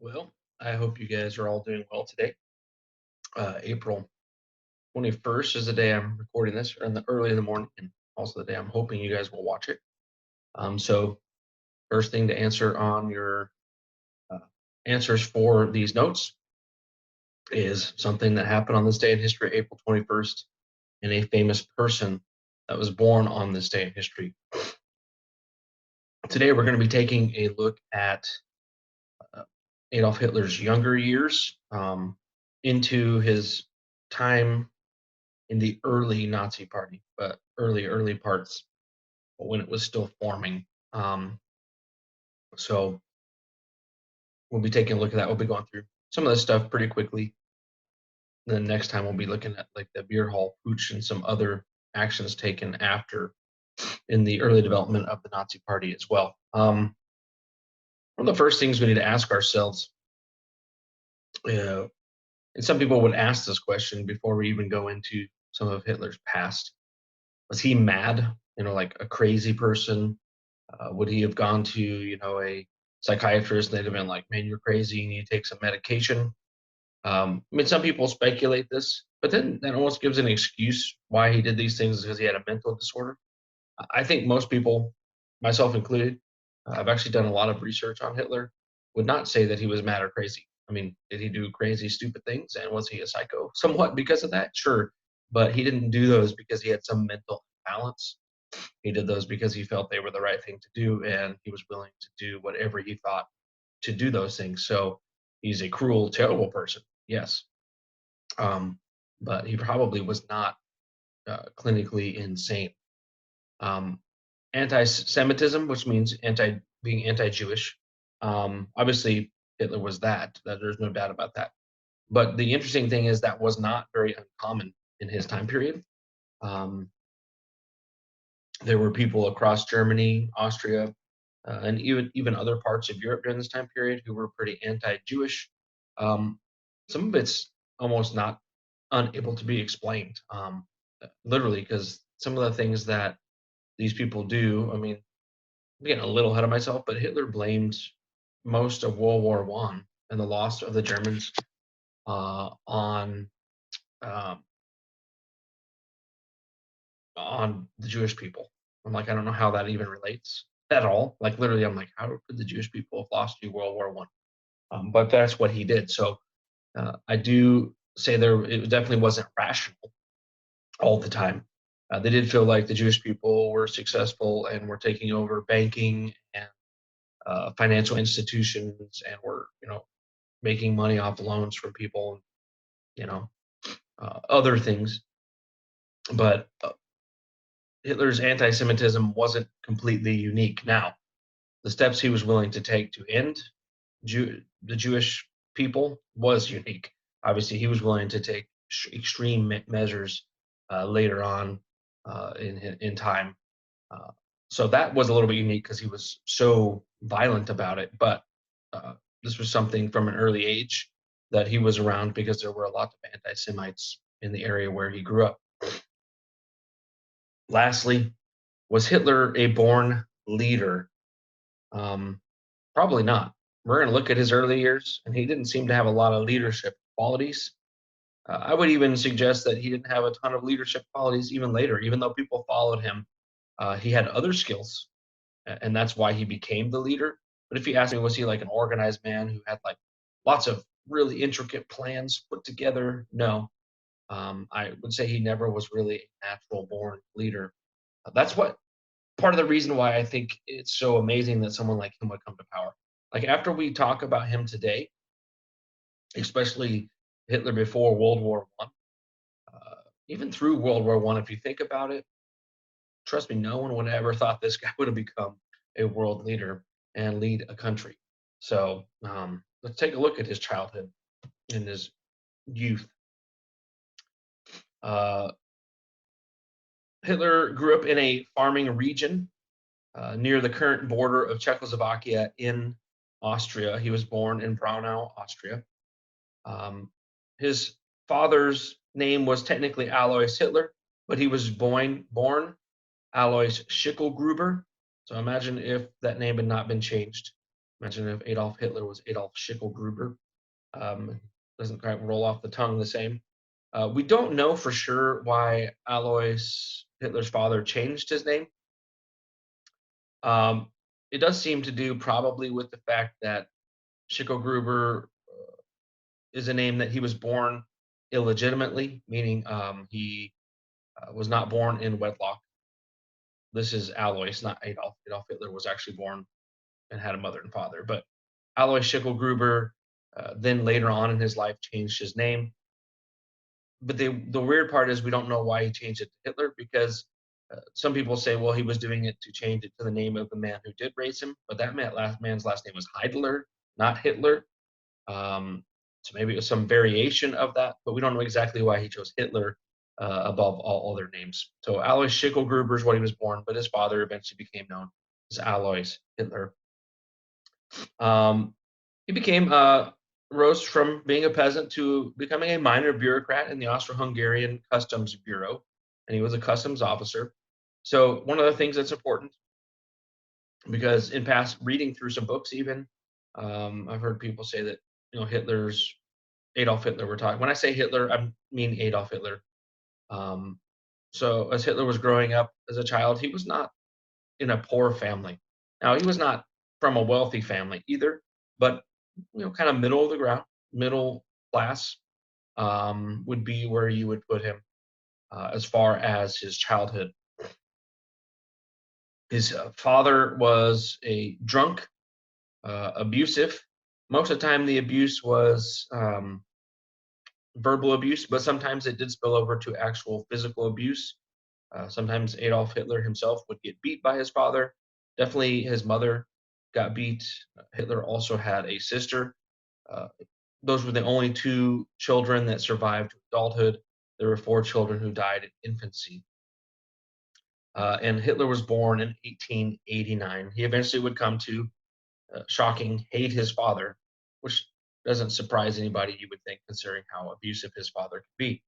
Well, I hope you guys are all doing well today. April 21st is the day I'm recording this, or in the early in the morning, and also the day I'm hoping you guys will watch it. So first thing to answer on your uh, answers for these notes is something that happened on this day in history, April 21st, and a famous person that was born on this day in history. Today we're going to be taking a look at uh, Adolf Hitler's younger years, into his time in the early Nazi party, but early parts when it was still forming. Um, so we'll be taking a look at that. We'll be going through some of this stuff pretty quickly. Then next time we'll be looking at like the beer hall putsch and some other actions taken after in the early development of the Nazi party as well. One of the first things we need to ask ourselves, uh, and some people would ask this question before we even go into some of Hitler's past: was he mad? Like a crazy person? Would he have gone to, a psychiatrist and they'd have been like, man, you're crazy, you need to take some medication? I mean, some people speculate this, but then that almost gives an excuse why he did these things because he had a mental disorder. I think most people, myself included, I've actually done a lot of research on Hitler, would not say that he was mad or crazy. I mean, did he do crazy, stupid things? And was he a psycho? Somewhat because of that, sure. But he didn't do those because he had some mental imbalance. He did those because he felt they were the right thing to do, and he was willing to do whatever he thought to do those things. So he's a cruel, terrible person, yes, um, but he probably was not clinically insane. Um, Anti-Semitism, which means being anti-Jewish. Obviously, Hitler was that. There's no doubt about that. But the interesting thing is that was not very uncommon in his time period. Um, there were people across Germany, Austria, and even other parts of Europe during this time period who were pretty anti-Jewish. Um, some of it's almost not unable to be explained, literally, because some of the things that these people do. I mean, I'm getting a little ahead of myself, but Hitler blamed most of World War One and the loss of the Germans on um, on the Jewish people. I'm like, I don't know how that even relates at all. Like literally, I'm like, how could the Jewish people have lost to World War One? But that's what he did. So I do say it definitely wasn't rational all the time. They did feel like the Jewish people were successful and were taking over banking and financial institutions and were, making money off loans from people and, you know, other things. But Hitler's anti Semitism wasn't completely unique. Now, the steps he was willing to take to end the Jewish people was unique. Obviously, he was willing to take extreme measures later on in time. Uh, so that was a little bit unique because he was so violent about it. But uh, this was something from an early age that he was around because there were a lot of anti Semites in the area where he grew up. Lastly, was Hitler a born leader? Um, Probably not. We're going to look at his early years, and he didn't seem to have a lot of leadership qualities. I would even suggest that he didn't have a ton of leadership qualities even later, even though people followed him. He had other skills, and that's why he became the leader. But if you ask me, was he like an organized man who had like lots of really intricate plans put together? No. I would say he never was really a natural born leader. That's what part of the reason why I think it's so amazing that someone like him would come to power. Like after we talk about him today, especially Hitler before World War One, even through World War One, if you think about it, trust me, no one would ever thought this guy would have become a world leader and lead a country. So let's take a look at his childhood and his youth. Uh, Hitler grew up in a farming region near the current border of Czechoslovakia in Austria. He was born in Braunau, Austria. Um, his father's name was technically Alois Hitler, but he was born Alois Schicklgruber. So imagine if that name had not been changed. Mention if Adolf Hitler was Adolf Schicklgruber. Um, doesn't quite roll off the tongue the same. We don't know for sure why Alois Hitler's father changed his name. Um, it does seem to do probably with the fact that Schicklgruber is a name that he was born illegitimately, meaning he was not born in wedlock. This is Alois, not Adolf. Adolf Hitler was actually born and had a mother and father. But Alois Schicklgruber then later on in his life changed his name. But the weird part is we don't know why he changed it to Hitler because some people say, well, he was doing it to change it to the name of the man who did raise him. But that man's last name was Heidler, not Hitler. So maybe it was some variation of that, but we don't know exactly why he chose Hitler above all other names. So Alois Schicklgruber is what he was born, but his father eventually became known as Alois Hitler. Um, he became rose from being a peasant to becoming a minor bureaucrat in the Austro-Hungarian Customs Bureau, and he was a customs officer. So one of the things that's important, because in past reading through some books, even I've heard people say that Hitler's Adolf Hitler. We're talking when I say Hitler, I mean Adolf Hitler. Um, so as Hitler was growing up as a child, he was not in a poor family. Now he was not from a wealthy family either, but kind of middle of the ground, middle class would be where you would put him as far as his childhood. His father was a drunk, abusive. Most of the time, the abuse was verbal abuse, but sometimes it did spill over to actual physical abuse. Sometimes Adolf Hitler himself would get beat by his father. Definitely his mother got beat. Hitler also had a sister. Uh, those were the only two children that survived adulthood. There were four children who died in infancy. And Hitler was born in 1889. He eventually would come to, shocking, hate his father, which doesn't surprise anybody, you would think, considering how abusive his father could be.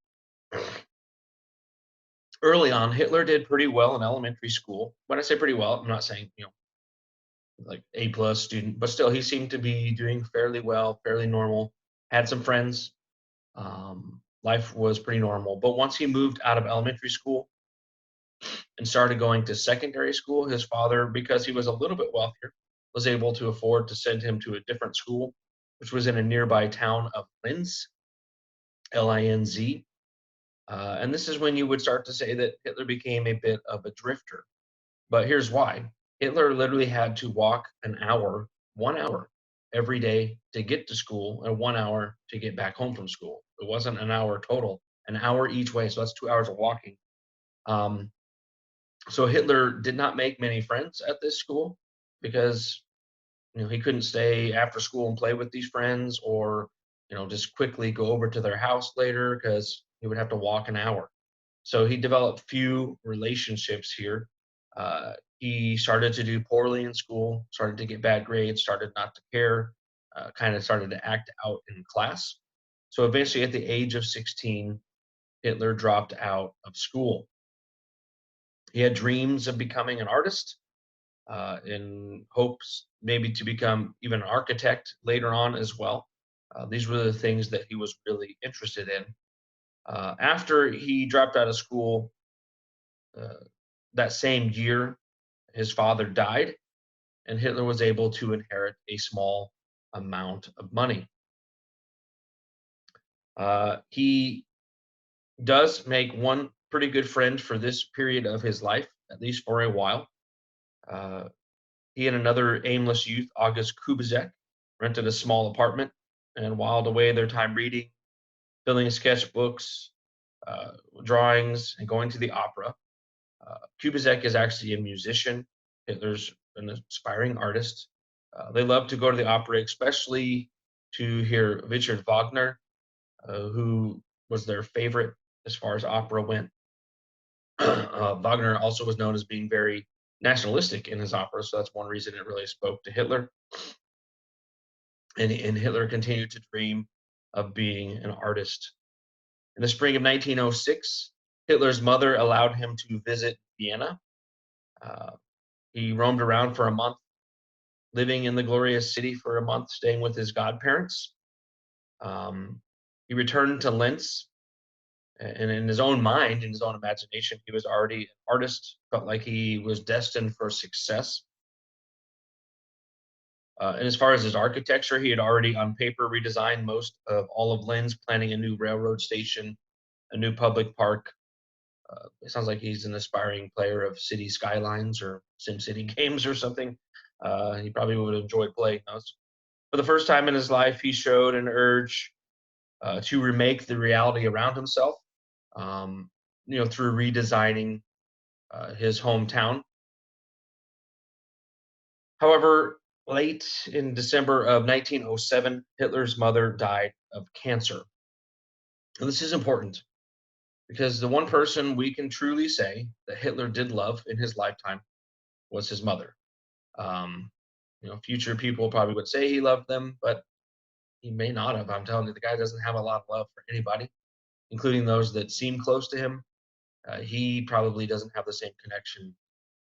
Early on, Hitler did pretty well in elementary school. When I say pretty well, I'm not saying, like A plus student, but still he seemed to be doing fairly well, fairly normal. Had some friends. Life was pretty normal. But once he moved out of elementary school and started going to secondary school, his father, because he was a little bit wealthier, was able to afford to send him to a different school, which was in a nearby town of Linz, Linz. And this is when you would start to say that Hitler became a bit of a drifter. But here's why. Hitler literally had to walk an hour, 1 hour every day to get to school and 1 hour to get back home from school. It wasn't an hour total, an hour each way. So that's 2 hours of walking. Um, so Hitler did not make many friends at this school because he couldn't stay after school and play with these friends or just quickly go over to their house later because he would have to walk an hour. So he developed few relationships here. He started to do poorly in school, started to get bad grades, started not to care, kind of started to act out in class. So eventually, at the age of 16, Hitler dropped out of school. He had dreams of becoming an artist in hopes maybe to become even an architect later on as well. These were the things that he was really interested in. After he dropped out of school, uh, that same year, his father died, and Hitler was able to inherit a small amount of money. He does make one pretty good friend for this period of his life, at least for a while. Uh, he and another aimless youth, August Kubizek, rented a small apartment and whiled away their time reading, filling sketchbooks, uh, drawings, and going to the opera. Kubizek is actually a musician. Hitler's an aspiring artist. They love to go to the opera, especially to hear Richard Wagner, who was their favorite as far as opera went. Wagner also was known as being very nationalistic in his opera, so that's one reason it really spoke to Hitler. And Hitler continued to dream of being an artist. In the spring of 1906, Hitler's mother allowed him to visit Vienna. Uh, he roamed around for a month, living in the glorious city for a month, staying with his godparents. Um, he returned to Linz, and in his own mind, in his own imagination, he was already an artist, felt like he was destined for success. And as far as his architecture, he had already on paper redesigned most of all of Linz, planning a new railroad station, a new public park. It sounds like he's an aspiring player of City Skylines or SimCity games or something. He probably would enjoy playing those. For the first time in his life, he showed an urge to remake the reality around himself, um, through redesigning his hometown. However, late in December of 1907, Hitler's mother died of cancer. And this is important because the one person we can truly say that Hitler did love in his lifetime was his mother. Um, future people probably would say he loved them, but he may not have. I'm telling you, the guy doesn't have a lot of love for anybody, including those that seem close to him. He probably doesn't have the same connection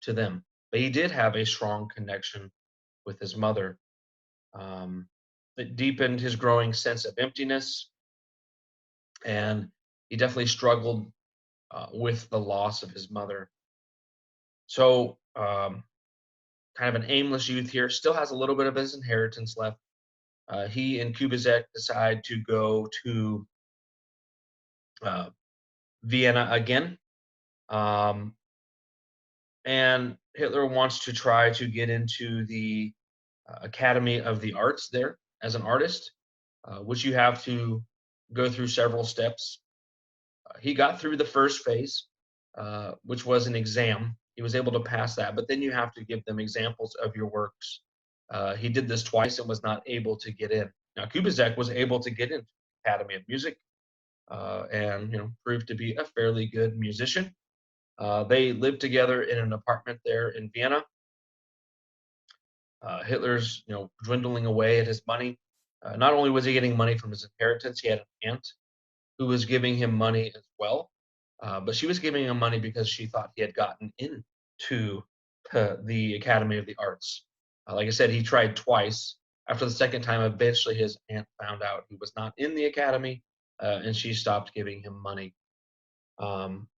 to them, but he did have a strong connection with his mother. Um, it deepened his growing sense of emptiness, and he definitely struggled with the loss of his mother. So, kind of an aimless youth here, still has a little bit of his inheritance left. He and Kubizek decide to go to uh, Vienna again. Um, and Hitler wants to try to get into the Academy of the Arts there as an artist, which you have to go through several steps. He got through the first phase, which was an exam. He was able to pass that, but then you have to give them examples of your works. He did this twice and was not able to get in. Now, Kubizek was able to get into the Academy of Music, and proved to be a fairly good musician. They lived together in an apartment there in Vienna. Hitler's dwindling away at his money. Not only was he getting money from his inheritance, he had an aunt who was giving him money as well. But she was giving him money because she thought he had gotten into the Academy of the Arts. Like I said, he tried twice. After the second time, eventually his aunt found out he was not in the academy, and she stopped giving him money. Um,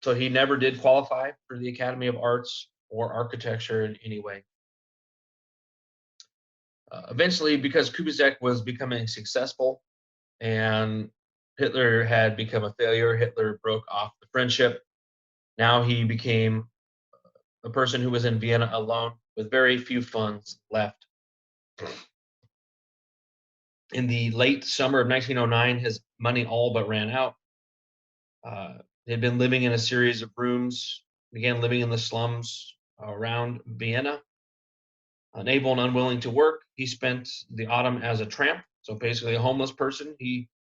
so he never did qualify for the Academy of Arts or architecture in any way. Eventually, because Kubizek was becoming successful and Hitler had become a failure, Hitler broke off the friendship. Now he became a person who was in Vienna alone with very few funds left. In the late summer of 1909, his money all but ran out. He had been living in a series of rooms, began living in the slums around Vienna. Unable and unwilling to work, he spent the autumn as a tramp, so basically a homeless person.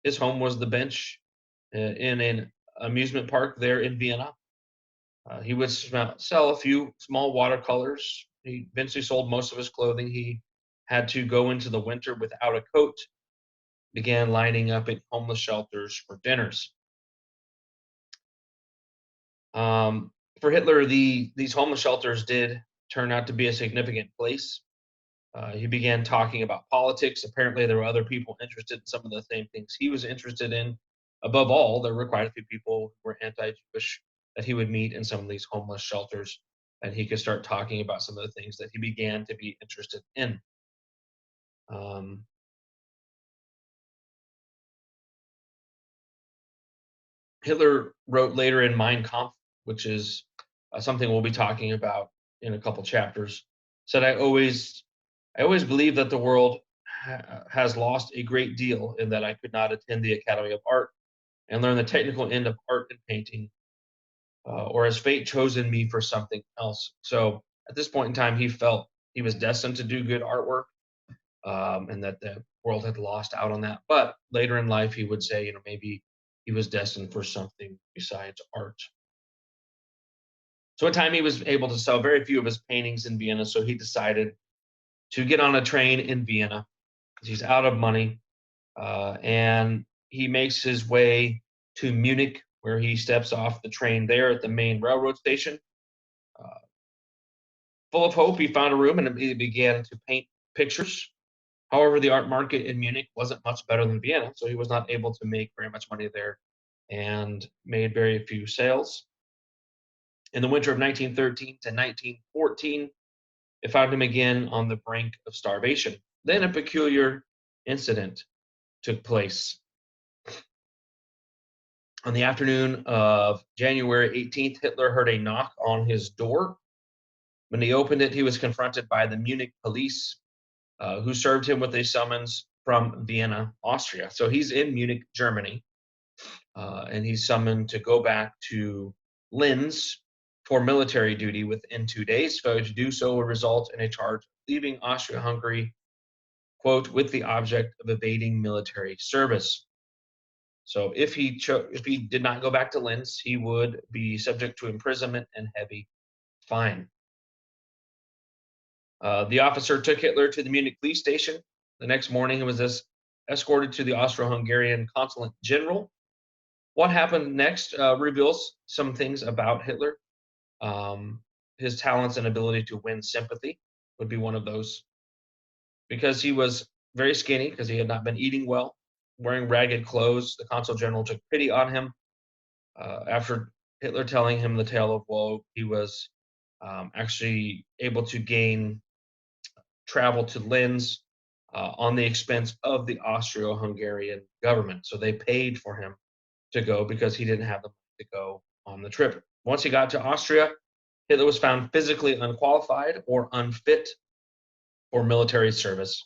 His home was the bench in an amusement park there in Vienna. He would sell a few small watercolors. He eventually sold most of his clothing. He had to go into the winter without a coat, began lining up at homeless shelters for dinners. For Hitler, these homeless shelters did turn out to be a significant place. He began talking about politics. Apparently, there were other people interested in some of the same things he was interested in. Above all, there were quite a few people who were anti-Jewish that he would meet in some of these homeless shelters, and he could start talking about some of the things that he began to be interested in. Um, Hitler wrote later in Mein Kampf, which is something we'll be talking about in a couple chapters, said, I always believe that the world has lost a great deal in that I could not attend the Academy of Art and learn the technical end of art and painting, or has fate chosen me for something else? So at this point in time, he felt he was destined to do good artwork, and that the world had lost out on that. But later in life, he would say, maybe he was destined for something besides art. So at time he was able to sell very few of his paintings in Vienna, so he decided to get on a train in Vienna because he's out of money, and he makes his way to Munich, where he steps off the train there at the main railroad station. Uh, Full of hope, he found a room and immediately began to paint pictures. However, the art market in Munich wasn't much better than Vienna, so he was not able to make very much money there and made very few sales. In the winter of 1913 to 1914, it found him again on the brink of starvation. Then a peculiar incident took place. On the afternoon of January 18th, Hitler heard a knock on his door. When he opened it, he was confronted by the Munich police, who served him with a summons from Vienna, Austria. So he's in Munich, Germany, and he's summoned to go back to Linz for military duty within 2 days. Failure to do so will result in a charge of leaving Austria Hungary, quote, with the object of evading military service. So if he did not go back to Linz, he would be subject to imprisonment and heavy fine. The officer took Hitler to the Munich police station. The next morning, he was escorted to the Austro-Hungarian consulate general. What happened next reveals some things about Hitler. His talents and ability to win sympathy would be one of those. Because he was very skinny, because he had not been eating well, wearing ragged clothes, the consul general took pity on him. After Hitler telling him the tale of woe, he was actually able to gain travel to Linz on the expense of the Austro-Hungarian government. So they paid for him to go because he didn't have the money to go on the trip. Once he got to Austria, Hitler was found physically unqualified or unfit for military service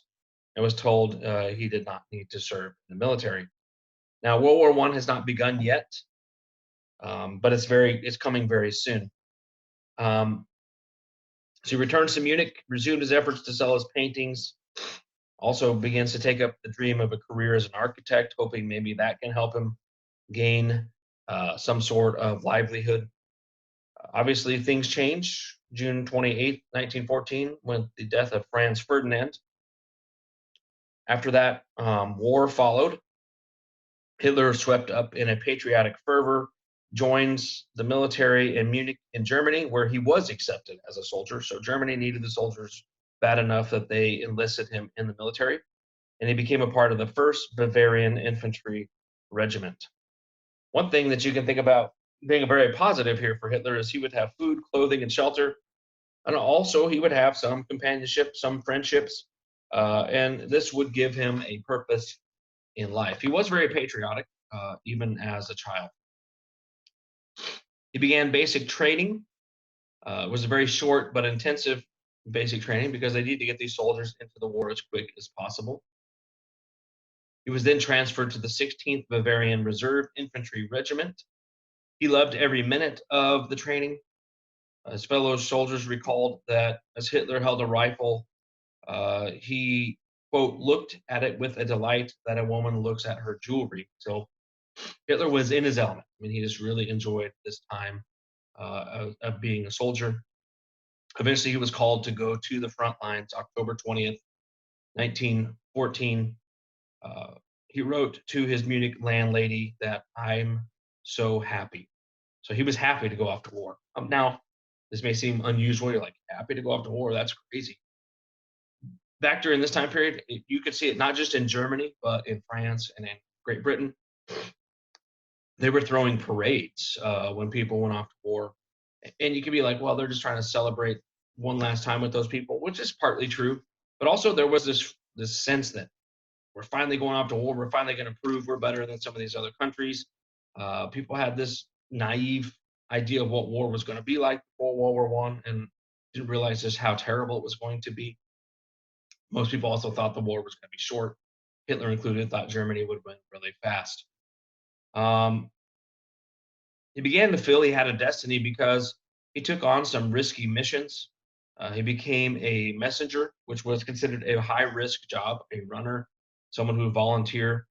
and was told he did not need to serve in the military. Now, World War I has not begun yet, but it's coming very soon. So he returns to Munich, resumed his efforts to sell his paintings, also begins to take up the dream of a career as an architect, hoping maybe that can help him gain some sort of livelihood. Obviously, things change. June 28th, 1914, with the death of Franz Ferdinand. After that, war followed. Hitler, swept up in a patriotic fervor, joins the military in Munich in Germany, where he was accepted as a soldier. So Germany needed the soldiers bad enough that they enlisted him in the military, and he became a part of the 1st Bavarian Infantry Regiment. One thing that you can think about being very positive here for Hitler is he would have food, clothing, and shelter, and also he would have some companionship, some friendships, and this would give him a purpose in life. He was very patriotic, even as a child. He began basic training. It was a very short but intensive basic training because they need to get these soldiers into the war as quick as possible. He was then transferred to the 16th Bavarian Reserve Infantry Regiment. He loved every minute of the training. His fellow soldiers recalled that as Hitler held a rifle, he, quote, looked at it with a delight that a woman looks at her jewelry. So Hitler was in his element. I mean, he just really enjoyed this time of being a soldier. Eventually, he was called to go to the front lines October 20th, 1914. He wrote to his Munich landlady that I'm so happy. So he was happy to go off to war. Now, this may seem unusual. You're like, happy to go off to war? That's crazy. Back during this time period, you could see it not just in Germany, but in France and in Great Britain. They were throwing parades when people went off to war. And you could be like, well, they're just trying to celebrate one last time with those people, which is partly true. But also there was this sense that we're finally going off to war. We're finally going to prove we're better than some of these other countries. People had this naive idea of what war was going to be like before World War One, and didn't realize just how terrible it was going to be. Most people also thought the war was going to be short. Hitler included, thought Germany would win really fast. He began to feel he had a destiny because he took on some risky missions. He became a messenger, which was considered a high risk job, a runner, someone who would volunteer,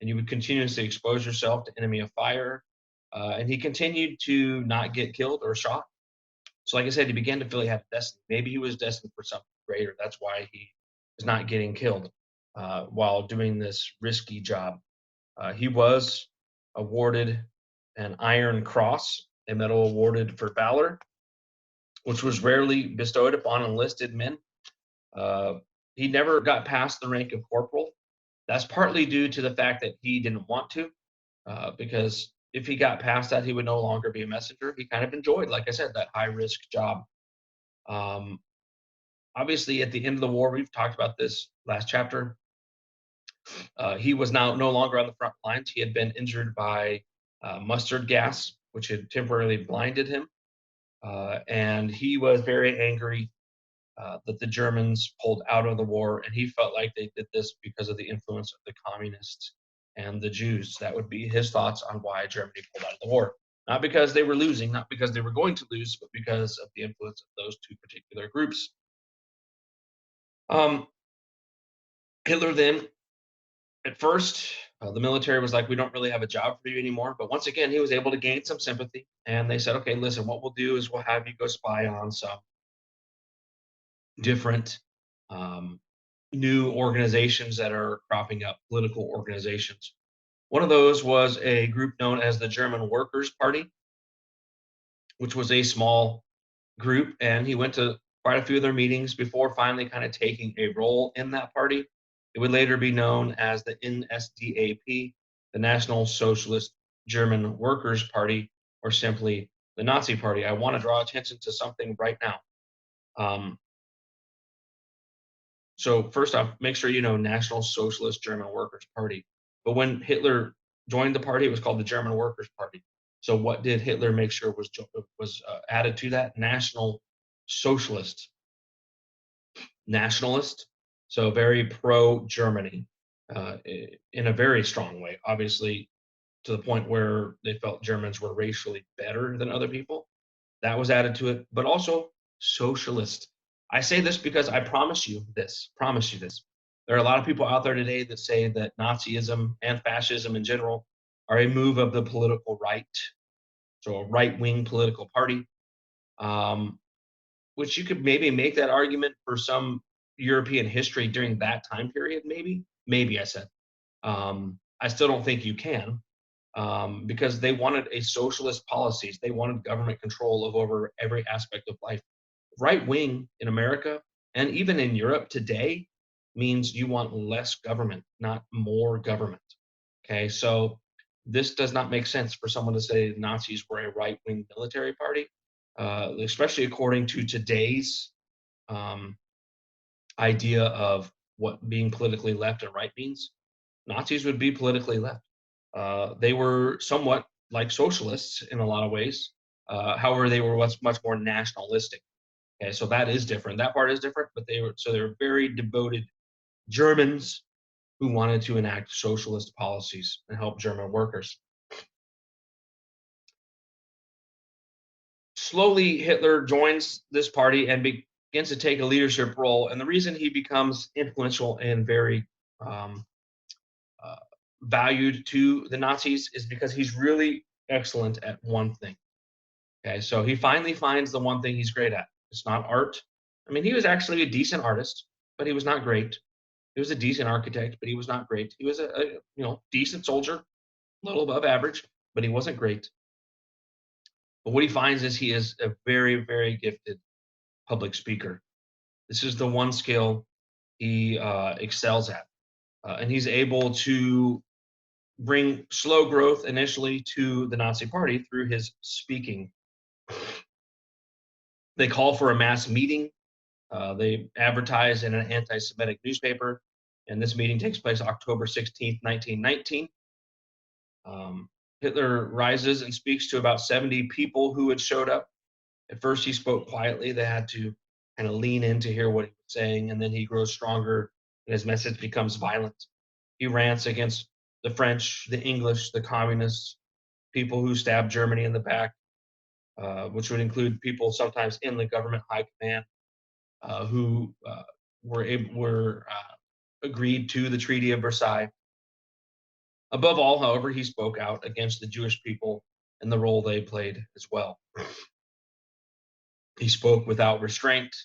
and you would continuously expose yourself to enemy of fire. And he continued to not get killed or shot. So, like I said, he began to feel he had a destiny. Maybe he was destined for something greater. That's why he was not getting killed while doing this risky job. He was awarded an Iron Cross, a medal awarded for valor. which was rarely bestowed upon enlisted men. Uh, he never got past the rank of corporal. That's partly due to the fact that he didn't want to, because if he got past that, he would no longer be a messenger. He kind of enjoyed, like I said, that high risk job. Um, Obviously, at the end of the war, we've talked about this last chapter. He was now no longer on the front lines. He had been injured by mustard gas, which had temporarily blinded him. And he was very angry that the Germans pulled out of the war, and he felt like they did this because of the influence of the communists and the Jews. That would be his thoughts on why Germany pulled out of the war. Not because they were losing, not because they were going to lose, but because of the influence of those two particular groups. Um, Hitler then, at first, the military was like, we don't really have a job for you anymore. But once again, he was able to gain some sympathy. And they said, okay, listen, what we'll do is we'll have you go spy on some different um, new organizations that are cropping up, political organizations. One of those was a group known as the German Workers' Party, which was a small group. And he went to quite a few of their meetings before finally kind of taking a role in that party. It would later be known as the NSDAP, the National Socialist German Workers' Party, or simply the Nazi Party. I want to draw attention to something right now. Um, So first off, make sure you know National Socialist German Workers' Party. But when Hitler joined the party, it was called the German Workers' Party. So what did Hitler make sure was added to that? National Socialist, nationalist. So very pro Germany in a very strong way. Obviously, to the point where they felt Germans were racially better than other people. That was added to it, but also socialist. I say this because I promise you this. There are a lot of people out there today that say that Nazism and fascism in general are a move of the political right, so a right wing political party, um, which you could maybe make that argument for some European history during that time period, maybe. Maybe I said. I still don't think you can because they wanted a socialist policies. They wanted government control of over every aspect of life. Right wing in America and even in Europe today means you want less government, not more government. Okay, so this does not make sense for someone to say the Nazis were a right wing military party, especially according to today's um, idea of what being politically left and right means. Nazis would be politically left. They were somewhat like socialists in a lot of ways. However, they were much more nationalistic. Okay, so that is different. That part is different, but they were very devoted Germans who wanted to enact socialist policies and help German workers. Slowly, Hitler joins this party and begins to take a leadership role. And the reason he becomes influential and very um, uh, valued to the Nazis is because he's really excellent at one thing. Okay, so he finally finds the one thing he's great at. It's not art. I mean, he was actually a decent artist, but he was not great. He was a decent architect, but he was not great. He was a decent soldier, a little above average, but he wasn't great. But what he finds is he is a very, very gifted public speaker. This is the one skill he excels at, and he's able to bring slow growth initially to the Nazi Party through his speaking. They call for a mass meeting. They advertise in an anti Semitic newspaper, and this meeting takes place October 16th, 1919. Um, Hitler rises and speaks to about 70 people who had showed up. At first, he spoke quietly. They had to kind of lean in to hear what he was saying, and then he grows stronger, and his message becomes violent. He rants against the French, the English, the communists, people who stabbed Germany in the back, which would include people sometimes in the government high command who were agreed to the Treaty of Versailles. Above all, however, he spoke out against the Jewish people and the role they played as well. He spoke without restraint,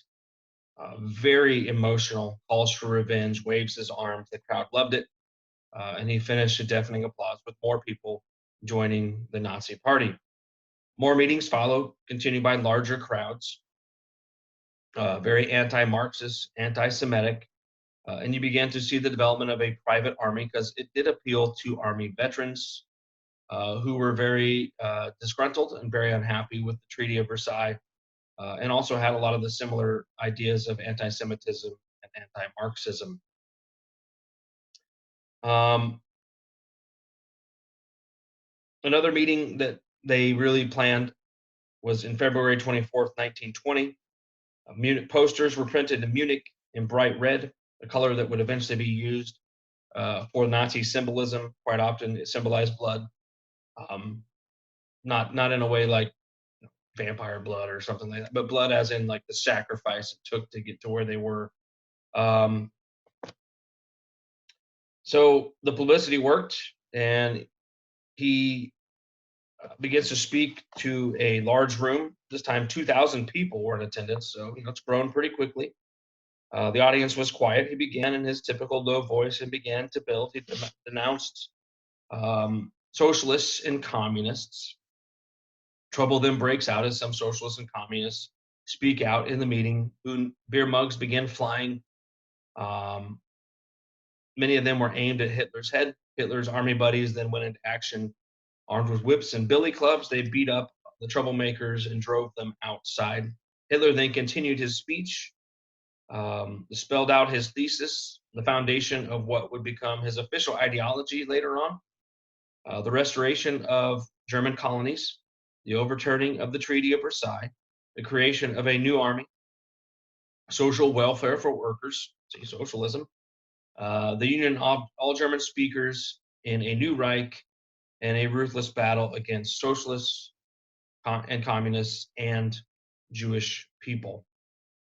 very emotional, calls for revenge, waves his arms. The crowd loved it, and he finished to deafening applause with more people joining the Nazi Party. More meetings followed, continued by larger crowds. very anti-Marxist, anti-Semitic, and you began to see the development of a private army because it did appeal to Army veterans who were very disgruntled and very unhappy with the Treaty of Versailles, and also had a lot of the similar ideas of anti-Semitism and anti-Marxism. Um, Another meeting that they really planned was in February 24th, 1920. Munich posters were printed in Munich in bright red, a color that would eventually be used for Nazi symbolism. Quite often, it symbolized blood, um, not in a way like vampire blood or something like that, but blood as in like the sacrifice it took to get to where they were. Um, so the publicity worked, and he begins to speak to a large room. This time, 2,000 people were in attendance, so it's grown pretty quickly. The audience was quiet. He began in his typical low voice and began to build. He denounced socialists and communists. Trouble then breaks out as some socialists and communists speak out in the meeting. Beer mugs began flying. Um, Many of them were aimed at Hitler's head. Hitler's army buddies then went into action armed with whips and billy clubs. They beat up the troublemakers and drove them outside. Hitler then continued his speech, spelled out his thesis, the foundation of what would become his official ideology later on, the restoration of German colonies, the overturning of the Treaty of Versailles, the creation of a new army, social welfare for workers, see socialism, the union of all German speakers in a new Reich, and a ruthless battle against socialists and communists and Jewish people.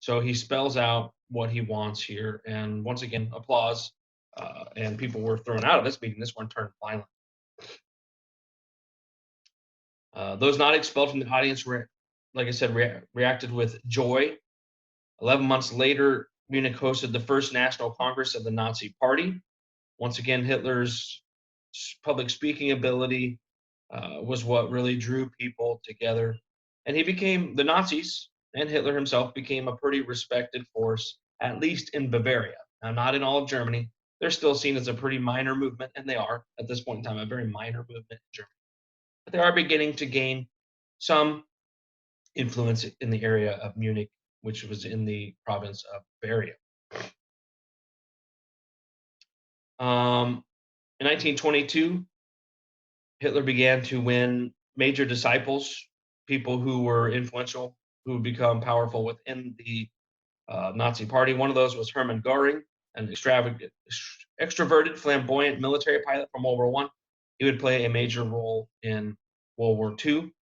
So he spells out what he wants here, and once again, applause. And people were thrown out of this meeting. This one turned violent. Those not expelled from the audience, like I said, reacted with joy. 11 months later, Munich hosted the first national congress of the Nazi Party. Once again, Hitler's public speaking ability was what really drew people together. And he became, the Nazis and Hitler himself became a pretty respected force, at least in Bavaria. Now, not in all of Germany. They're still seen as a pretty minor movement, and they are, at this point in time, a very minor movement in Germany. But they are beginning to gain some influence in the area of Munich, which was in the province of Bavaria. In 1922, Hitler began to win major disciples, people who were influential, who would become powerful within the Nazi Party. One of those was Hermann Goering, an extroverted, flamboyant military pilot from World War One. He would play a major role in World War II.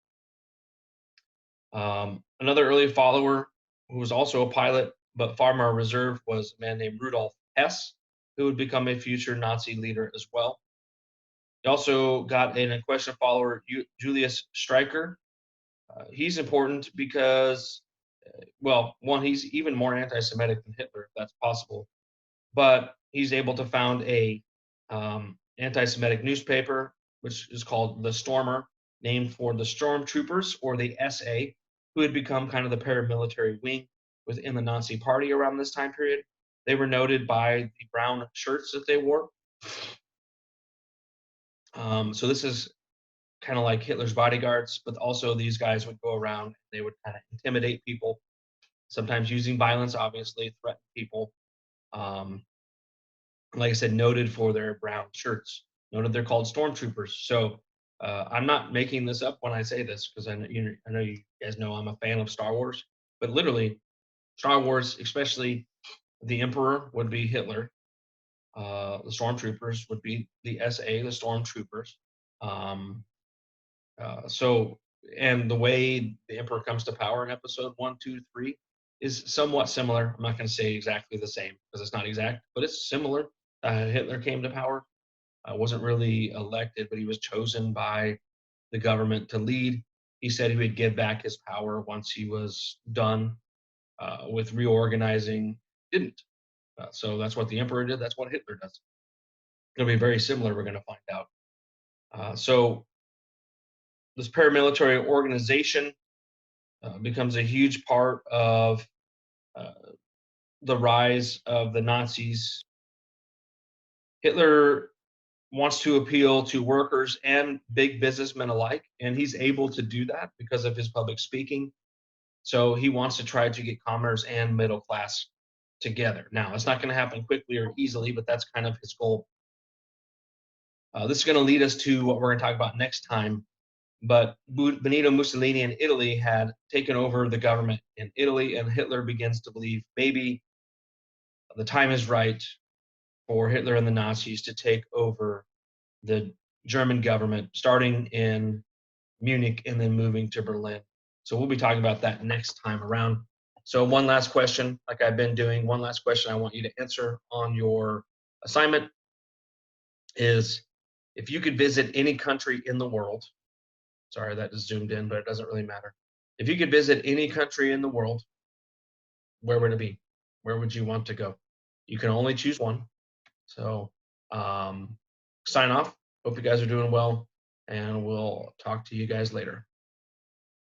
Another early follower who was also a pilot but far more reserved was a man named Rudolf Hess, who would become a future Nazi leader as well. He also got an unquestioned follower, Julius Streicher. He's important because, well, one, he's even more anti-Semitic than Hitler, if that's possible. But he's able to found a anti-Semitic newspaper, which is called The Stormer, named for the stormtroopers or the SA, who had become kind of the paramilitary wing within the Nazi Party around this time period. They were noted by the brown shirts that they wore. So this is kind of like Hitler's bodyguards, but also these guys would go around and they would kind of intimidate people, sometimes using violence, obviously, threaten people. Like I said, noted for their brown shirts. Noted they're called stormtroopers. So I'm not making this up when I say this because I know you guys know I'm a fan of Star Wars, but literally, Star Wars, especially the Emperor, would be Hitler. The stormtroopers would be the SA, the stormtroopers. Um, so, and the way the Emperor comes to power in episode 1, 2, 3 is somewhat similar. I'm not going to say exactly the same because it's not exact, but it's similar. Hitler came to power, wasn't really elected, but he was chosen by the government to lead. He said he would give back his power once he was done with reorganizing. Didn't. So that's what the Emperor did. That's what Hitler does. It'll be very similar. We're going to find out. So this paramilitary organization becomes a huge part of the rise of the Nazis, Hitler wants to appeal to workers and big businessmen alike, and he's able to do that because of his public speaking. So he wants to try to get commerce and middle class together. Now, it's not going to happen quickly or easily, but that's kind of his goal. This is going to lead us to what we're going to talk about next time. But Benito Mussolini in Italy had taken over the government in Italy, and Hitler begins to believe maybe the time is right for Hitler and the Nazis to take over the German government, starting in Munich and then moving to Berlin. So we'll be talking about that next time around. So one last question, like I've been doing, one last question I want you to answer on your assignment is, if you could visit any country in the world, sorry that just zoomed in, but it doesn't really matter. If you could visit any country in the world, where would it be? Where would you want to go? You can only choose one. So sign off. Hope you guys are doing well, and we'll talk to you guys later.